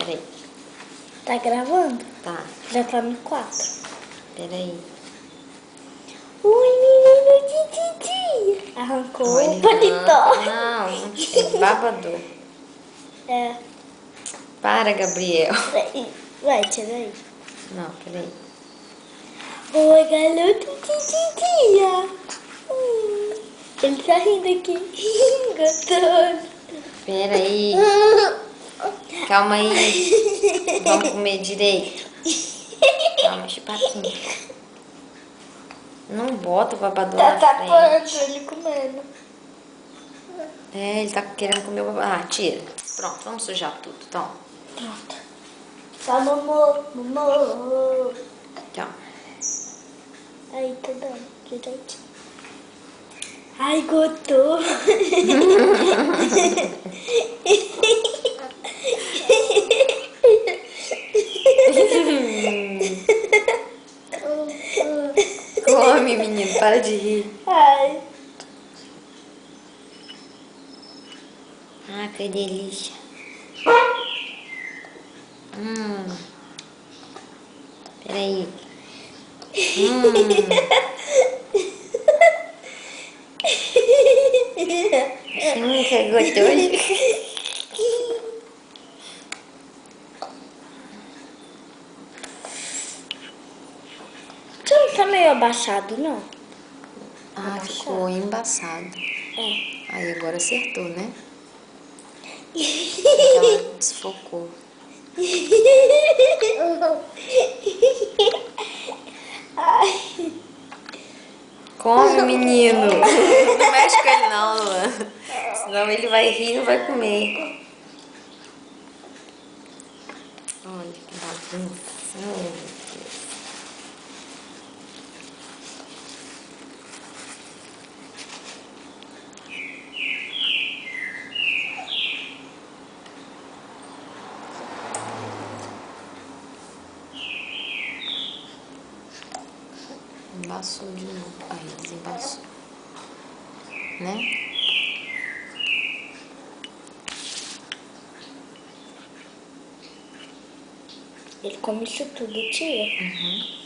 peraí. Tá gravando? Tá, Já tá no 4. peraí. Ui, menino, titi. Arrancou Olha, o paletó. não, é babador. É, Para, Gabriel. peraí. Vai, tira aí. Não, peraí. Oi, garoto, tititia. Ele tá rindo aqui. Gostoso. Peraí. Calma aí. Vamos comer direito. Calma, chupaquinho. Não bota o babador Tá na tapando frente. ele comendo. É, ele tá querendo comer o babador. Ah, tira. Pronto, vamos sujar tudo. Toma. Pronto. Tá, mamô, mamô. Tchau. Aí, tá dando direitinho. Ai, gostoso. Come, menino. Para de rir. Ai. Ah, que delícia. Peraí. Que gostoso. Você não tá meio abaixado, não? Ah, ficou embaçado. É. Aí agora acertou, né? Ela desfocou. Ai. Come, menino. Não mexe com ele não, Luan. Senão ele vai rir e não vai comer. Olha que bagunça. Oh, meu Deus. Embaçou de novo. Aí, desembaçou. Né? Ele come isso tudo, tia. Uhum.